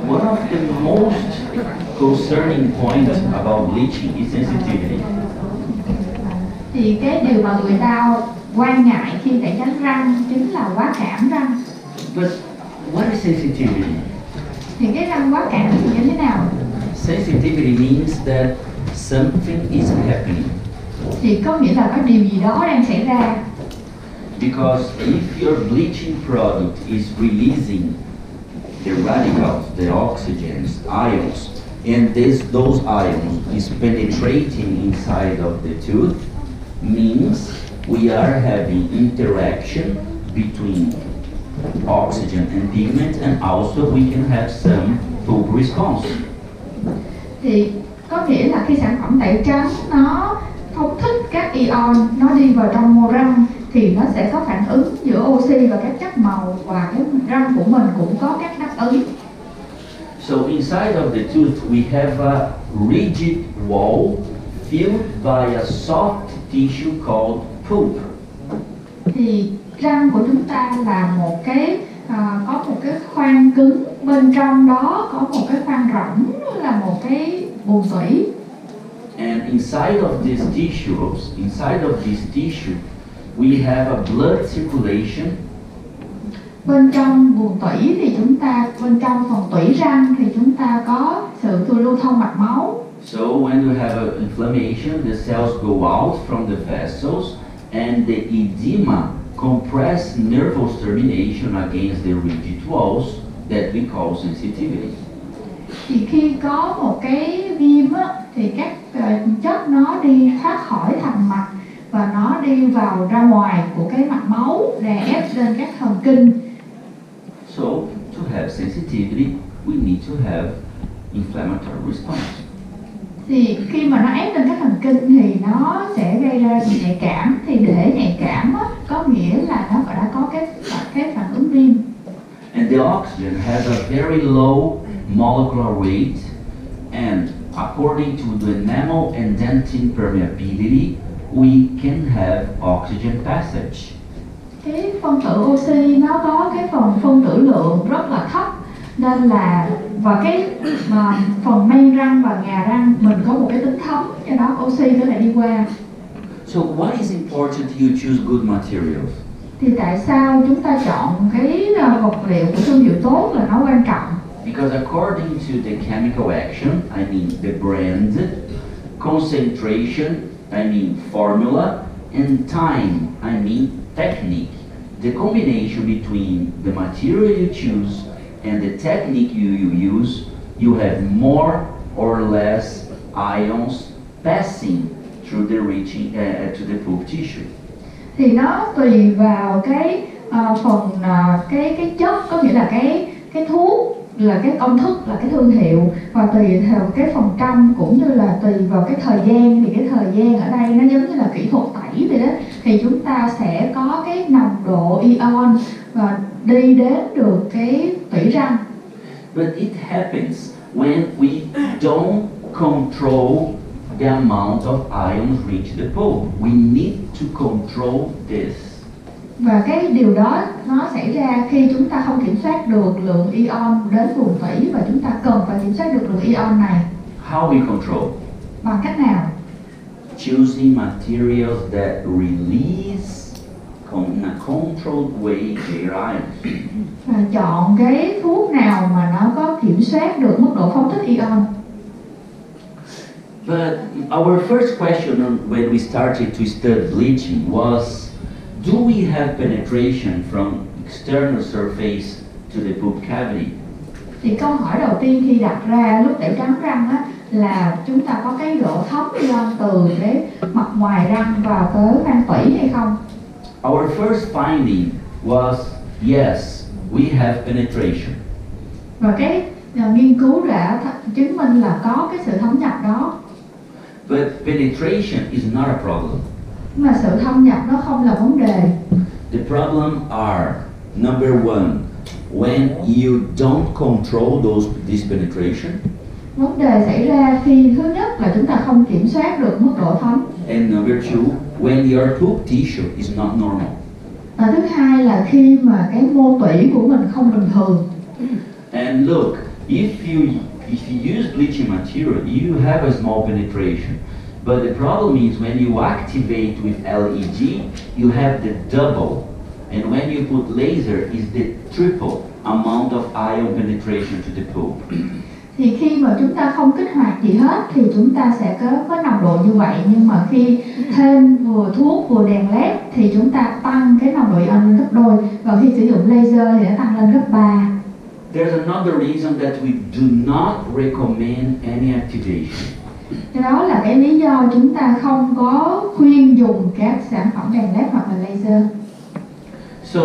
One of the most concerning points about bleaching is sensitivity. Thì cái điều mà người ta quan ngại khi tẩy trắng răng chính là quá cảm răng. But what is sensitivity? Thì cái răng quá cảm thì như thế nào? Sensitivity means that something is happening. Thì có nghĩa là có điều gì đó đang xảy ra. Because if your bleaching product is releasing the radicals, the oxygens, ions, and those ions is penetrating inside of the tooth, means we are having interaction between oxygen and pigment, and also we can have some pulp response. Thì có nghĩa là khi sản phẩm tẩy trắng nó phóng thích các ion, nó đi vào trong mô răng thì nó sẽ có phản ứng giữa oxy và các chất màu, và cái răng của mình cũng có các đáp ứng. So inside of the tooth we have a rigid wall filled by a soft tissue called pulp. Thì răng của chúng ta là một cái có một cái khoang cứng, bên trong đó có một cái khoang rỗng, là một cái buồng tủy. And inside of these tissue, we have a blood circulation. Bên trong buồng tủy thì chúng ta, bên trong phần tủy răng thì chúng ta có sự lưu thông mạch máu. So when you have an inflammation, the cells go out from the vessels, and the edema compress nervous termination against the rigid walls that we call sensitivity. Thì khi có một cái viêm á, thì các chất nó đi thoát khỏi thành mạch và nó đi vào ra ngoài của cái mạch máu, đè ép lên các thần kinh. So to have sensitivity, we need to have inflammatory response. Thì khi mà nó ép lên các thần kinh thì nó sẽ gây ra nhạy cảm. Thì để nhạy cảm á, có nghĩa là nó đã có cái phản ứng viêm. And the oxygen has a very low molecular weight, and according to the enamel and dentin permeability, we can have oxygen passage. Cái phân tử oxy nó có cái phân tử lượng rất là thấp, nên là và cái phần men răng và ngà răng mình có một cái tính thấm, do đó oxy có thể đi qua. So why is important you choose good materials? Thì tại sao chúng ta chọn cái vật liệu của thương hiệu tốt là nó quan trọng? Because according to the chemical action, I mean the brand, concentration, I mean formula, and time, I mean technique. The combination between the material you choose and the technique you use, you have more or less ions passing through the to the pulp tissue. Thì nó tùy vào cái cái chất, có nghĩa là cái thuốc, là cái công thức, là cái thương hiệu, và tùy theo cái phần trăm, cũng như là tùy vào cái thời gian. Thì cái thời gian ở đây nó giống như là kỹ thuật tẩy vậy đó, thì chúng ta sẽ có cái nồng độ ion và đi đến được cái tủy răng. But it happens when we don't control the amount of ions reach the pulp. We need to control this. Và cái điều đó nó xảy ra khi chúng ta không kiểm soát được lượng ion đến buồng tủy, và chúng ta cần phải kiểm soát được lượng ion này. How we control? Bằng cách nào? Choosing materials that release in a controlled way their ions. Và chọn cái thuốc nào mà nó có kiểm soát được mức độ phóng thích ion. But our first question when we started to study bleaching was, do we have penetration from external surface to the pulp cavity? Thì câu hỏi đầu tiên khi đặt ra lúc tẩy trắng răng á, là chúng ta có cái độ thấm ion từ cái mặt ngoài răng vào tới khoang tủy hay không? Our first finding was, yes, we have penetration. Và cái nghiên cứu đã chứng minh là có cái sự thấm nhập đó. But penetration is not a problem. Nhưng mà sự thâm nhập nó không là vấn đề. The problem are, number one, when you don't control this penetration. Vấn đề xảy ra khi thứ nhất là chúng ta không kiểm soát được mức độ thấm. And number two, when your pulp tissue is not normal. Thứ hai là khi mà cái mô tủy của mình không bình thường. And look, if you use bleaching material, you have a small penetration. But the problem is when you activate with LED, you have the double. And when you put laser, is the triple amount of ion penetration to the pulp. Thì khi mà chúng ta không kích hoạt gì hết thì chúng ta sẽ có nồng độ như vậy, nhưng mà khi thêm vừa thuốc vừa đèn led thì chúng ta tăng cái nồng độ ion lên gấp đôi, và khi sử dụng laser thì nó tăng lên gấp 3. There's another reason that we do not recommend any activation. Đó là cái lý do chúng ta không có khuyên dùng các sản phẩm đèn led hoặc là laser. So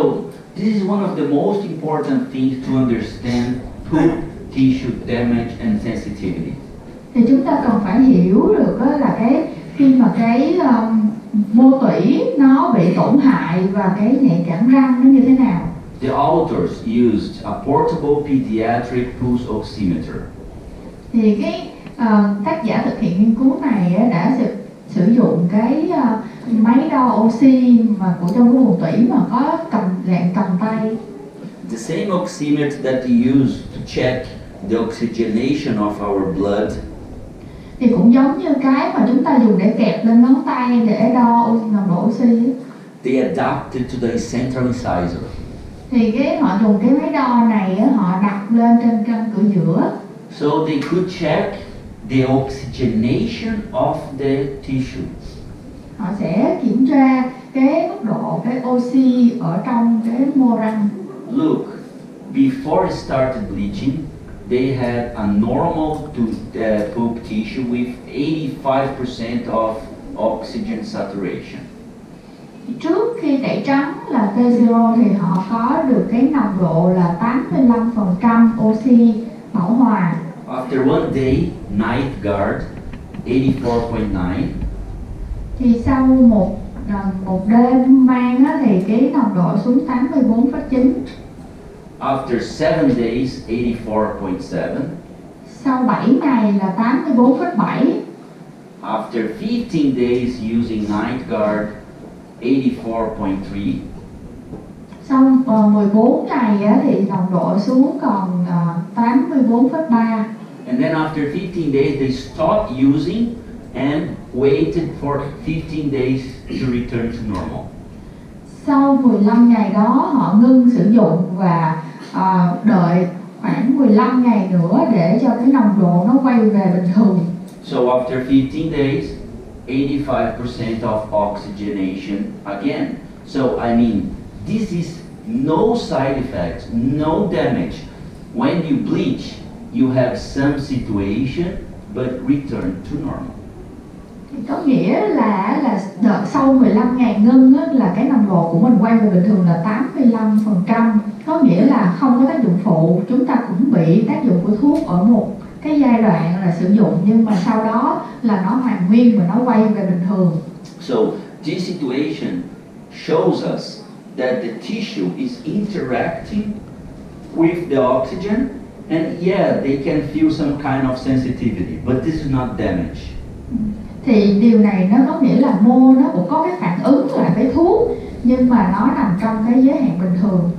this is one of the most important things to understand pulp tissue damage and sensitivity. Thì chúng ta cần phải hiểu được là khi mà cái mô tủy nó bị tổn hại và cái nhạy cảm răng nó như thế nào. The authors used a portable pediatric pulse oximeter. Thì cái tác giả thực hiện nghiên cứu này đã sử dụng cái máy đo oxy mà của trong cái buồng tủy mà có cầm tay. The same oximeter that we use to check the oxygenation of our blood. Thì cũng giống như cái mà chúng ta dùng để kẹp lên ngón tay để đo nồng độ oxy. They adapted to the central incisor. Thì họ dùng cái máy đo này họ đặt lên trên răng cửa giữa. So they could check the oxygenation of the tissue. Họ sẽ kiểm tra cái mức độ cái oxy ở trong cái mô răng. Look, before it started bleaching, they had a normal pulp tissue with 85% of oxygen saturation. Trước khi tẩy trắng là T0 thì họ có được cái nồng độ là 85% oxy bảo hòa. After one day, night guard, 84.9. Thì sau một đêm mang thì cái nồng độ xuống 84,9. After 7 days, 84.7. Sau 7 ngày là 84,7. After 15 days using night guard, 84.3. Sau 14 ngày thì nồng độ xuống còn 84,3. And then after 15 days, they stopped using and waited for 15 days to return to normal. Sau 15 ngày đó họ ngưng sử dụng và đợi khoảng 15 ngày nữa để cho cái nồng độ nó quay về bình thường. So after 15 days, 85% of oxygenation again. So I mean, this is no side effects, no damage. When you bleach, you have some situation but return to normal. Có nghĩa là đợt sau 15 ngày ngưng là cái nồng độ của mình quay về bình thường là 85%. Có nghĩa là không có tác dụng phụ. Chúng ta cũng bị tác dụng của thuốc ở một cái giai đoạn là sử dụng, nhưng mà sau đó là nó hoàn nguyên và nó quay về bình thường. So this situation shows us that the tissue is interacting with the oxygen, and yeah, they can feel some kind of sensitivity, but this is not damage. Thì điều này nó có nghĩa là mô nó cũng có cái phản ứng lại với thuốc, nhưng mà nó nằm trong cái giới hạn bình thường.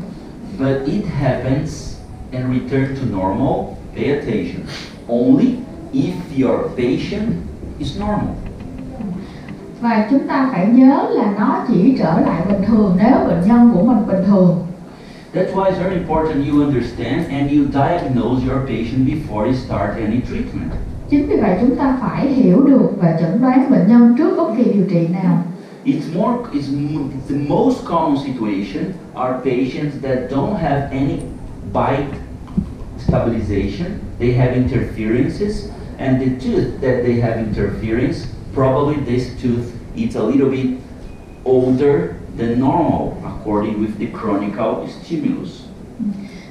But it happens and return to normal, pay attention, only if your patient is normal. Và chúng ta phải nhớ là nó chỉ trở lại bình thường nếu bệnh nhân của mình bình thường. That's why it's very important you understand and you diagnose your patient before you start any treatment. Chính vì vậy chúng ta phải hiểu được và chẩn đoán bệnh nhân trước bất kỳ điều trị nào. It's the most common situation are patients that don't have any bite stabilization. They have interferences, and the tooth that they have interference, probably this tooth is a little bit older than normal according with the chronic stimulus.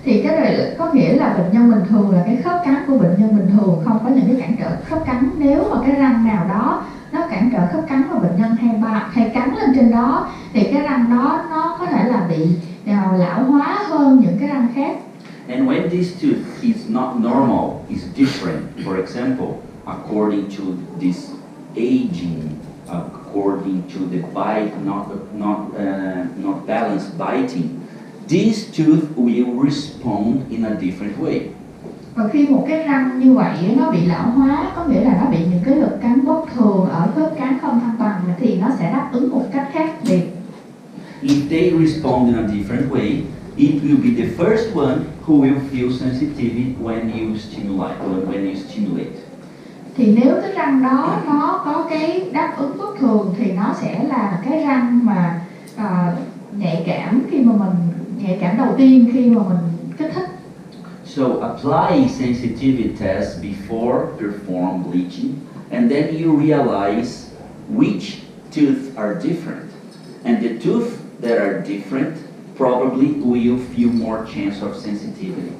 Thì cái này có nghĩa là bệnh nhân bình thường là cái khớp cắn của bệnh nhân bình thường, không có những cái cản trở khớp cắn. Nếu mà cái răng nào đó nó cản trở khớp cắn và bệnh nhân hay cắn lên trên đó thì cái răng đó nó có thể là bị lão hóa hơn những cái răng khác. And when this tooth is not normal, is different. For example, according to this aging according to the bite, not balanced biting, this tooth will respond in a different way. Và khi một cái răng như vậy nó bị lão hóa, có nghĩa là nó bị những cái lực cắn bất thường ở khớp cắn không thăng bằng, thì nó sẽ đáp ứng một cách khác biệt. If they respond in a different way, it will be the first one who will feel sensitivity when you stimulate. Thì nếu cái răng đó nó có cái đáp ứng bất thường thì nó sẽ là cái răng mà nhạy cảm đầu tiên khi mà mình kích thích. So apply sensitivity test before perform bleaching, and then you realize which teeth are different. And the tooth that are different probably will feel more chance of sensitivity.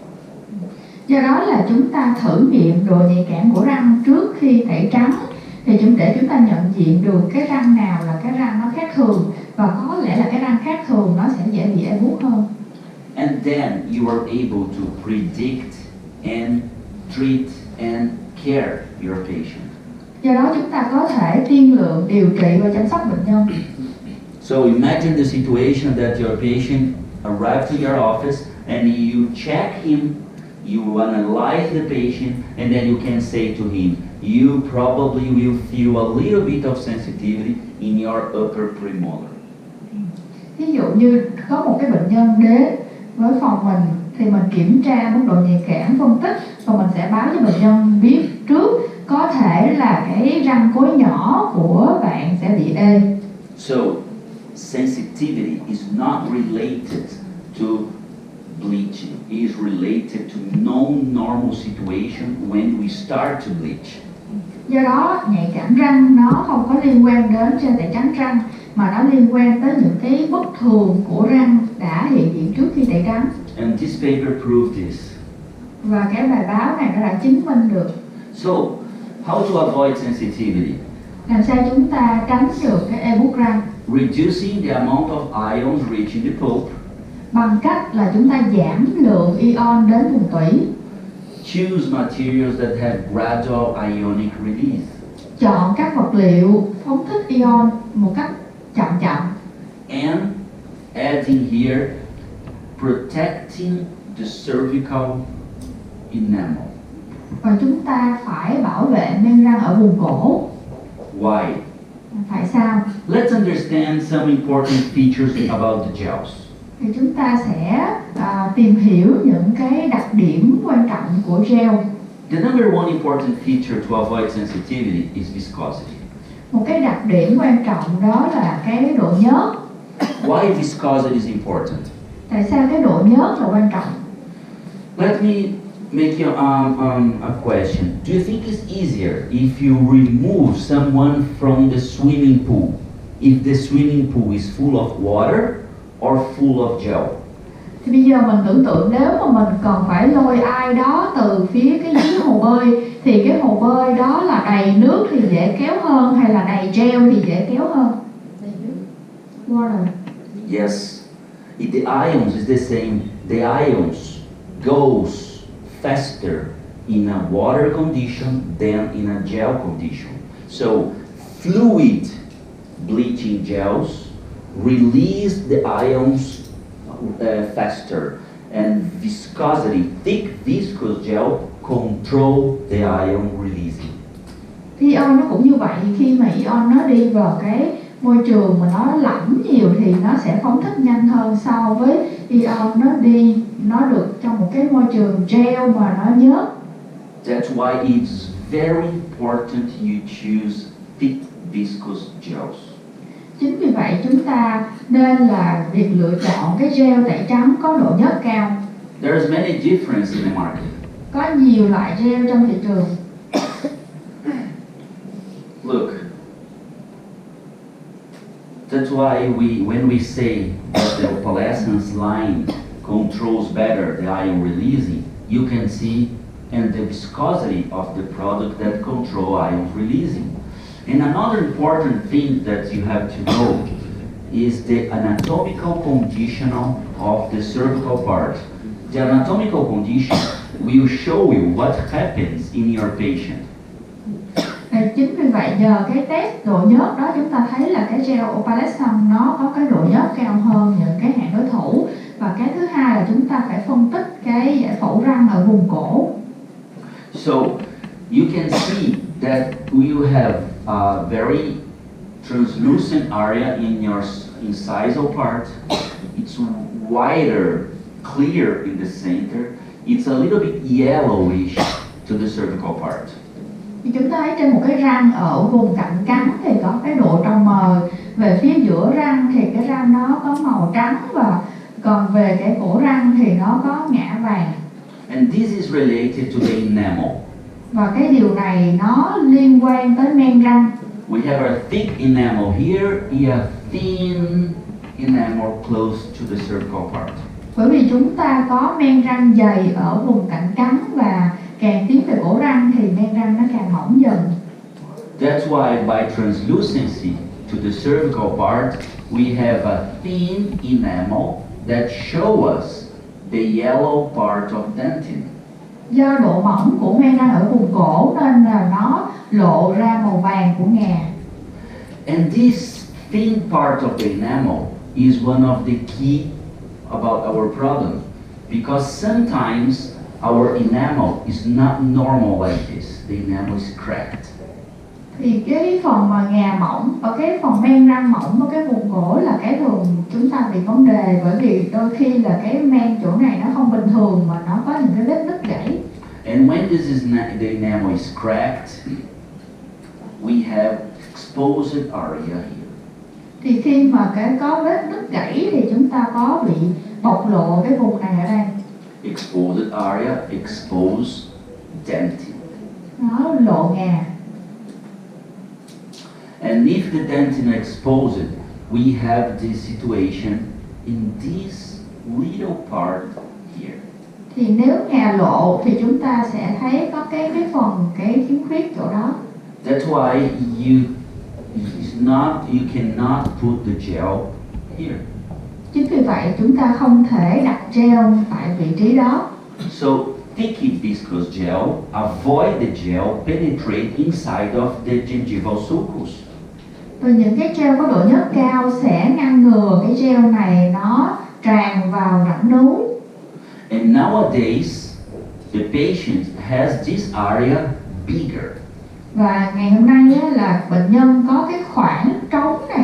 Do đó là chúng ta thử nghiệm độ nhạy cảm của răng trước khi tẩy trắng, thì để chúng ta nhận diện được cái răng nào là cái răng nó khác thường, và có lẽ là cái răng khác thường nó sẽ dễ bị ê buốt hơn. And then you are able to predict and treat and care your patient. Do đó chúng ta có thể tiên lượng, điều trị và chăm sóc bệnh nhân. So imagine the situation that your patient arrived to your office and you check him, you analyze the patient, and then you can say to him, you probably will feel a little bit of sensitivity in your upper premolar. Ví dụ như có một cái bệnh nhân đến với phòng mình thì mình kiểm tra mức độ nhạy cảm, phân tích, và mình sẽ báo cho bệnh nhân biết trước, có thể là cái răng cối nhỏ của bạn sẽ bị ê. So sensitivity is not related to bleaching. It is related to non-normal situation when we start to bleach. Do đó nhạy cảm răng nó không có liên quan đến trên tẩy trắng răng, mà nó liên quan tới những cái bất thường của răng đã hiện diện trước khi tẩy trắng. And this paper proved this. Và cái bài báo này nó đã chứng minh được. So, how to avoid sensitivity? Làm sao chúng ta tránh được cái ê buốt răng? Reducing the amount of ions reaching the pulp. Bằng cách là chúng ta giảm lượng ion đến vùng tủy. Choose materials that have gradual ionic release. Chọn các vật liệu phóng thích ion một cách chậm chậm. And adding here, protecting the cervical enamel. Và chúng ta phải bảo vệ men răng ở vùng cổ. Why? Tại sao? Let's understand some important features about the gels. Thì chúng ta sẽ tìm hiểu những cái đặc điểm quan trọng của gel. The number one important feature to avoid sensitivity is viscosity. Một cái đặc điểm quan trọng đó là cái độ nhớt. Why viscosity is important? Tại sao cái độ nhớt là quan trọng? Let me make you a question. Do you think it's easier if you remove someone from the swimming pool, if the swimming pool is full of water or full of gel? Thì bây giờ mình tưởng tượng nếu mà mình cần phải lôi ai đó từ phía cái dưới hồ bơi, thì cái hồ bơi đó là đầy nước thì dễ kéo hơn, hay là đầy gel thì dễ kéo hơn? Water. Yes, the ions is the same. The ions goes faster in a water condition than in a gel condition. So fluid bleaching gels release the ions faster, and viscosity, thick viscous gel control the ion releasing. Ion nó cũng như vậy, khi mà ion nó đi vào cái môi trường mà nó lỏng nhiều thì nó sẽ phóng thích nhanh hơn so với ion nó được trong một cái môi trường gel mà nó nhớt. That's why it's very important you choose thick viscous gels. Chính vì vậy chúng ta nên là việc lựa chọn cái gel tẩy trắng có độ nhớt cao. There's many differences in the market. Có nhiều loại gel trong thị trường. Look, that's why when we say that the opalescence line controls better the ion releasing, you can see and the viscosity of the product that control ion releasing. And another important thing that you have to know is the anatomical condition of the cervical part. The anatomical condition will show you what happens in your patient. Chính vì vậy nhờ cái test độ nhớt đó chúng ta thấy là cái gel opalescent nó có cái độ nhớt cao hơn những cái hãng đối thủ. Và cái thứ hai là chúng ta phải phân tích cái giải phẫu răng ở vùng cổ. So you can see that you have a very translucent area in your incisal part. It's wider, clear in the center. It's a little bit yellowish to the cervical part. Thì chúng ta thấy trên một cái răng ở vùng cạnh cắn thì có cái độ trong mờ. Về phía giữa răng thì cái răng nó có màu trắng, và còn về cái cổ răng thì nó có ngã vàng. And this is related to the enamel. Và cái điều này nó liên quan tới men răng. We have a thick enamel here and a thin enamel close to the cervical part. Bởi vì chúng ta có men răng dày ở vùng cạnh cắn, và càng tiến về cổ răng thì men răng nó càng mỏng dần. That's why by translucency to the cervical part, we have a thin enamel that show us the yellow part of dentin. Do độ mỏng của men răng ở vùng cổ nên là nó lộ ra màu vàng của ngà. And this thin part of the enamel is one of the key about our problem, because sometimes our enamel is not normal like this. The enamel is cracked. Thì cái phần mà ngà mỏng và cái phần men răng mỏng ở cái vùng cổ là cái thường chúng ta bị vấn đề, bởi vì đôi khi là cái men chỗ này nó không bình thường mà nó có những cái vết nứt gãy. And when the enamel is cracked, we have exposed area here. Thì khi mà cái có vết nứt gãy thì chúng ta có bị bộc lộ cái vùng này ở đây. Exposed area, exposed dentin. Nó lộ ngà. And if the dentin are exposed, we have this situation in this little part here. Thì nếu ngà lộ thì chúng ta sẽ thấy có cái khiếm khuyết chỗ đó. That's why you cannot put the gel here. Chính vì vậy chúng ta không thể đặt gel tại vị trí đó. So thick viscous gel, avoid the gel penetrate inside of the gingival sulcus. Và những cái gel có độ nhớt cao sẽ ngăn ngừa cái gel này nó tràn vào rãnh núi. And nowadays, the patient has this area bigger. Và ngày hôm nay á, là bệnh nhân có cái khoảng trống này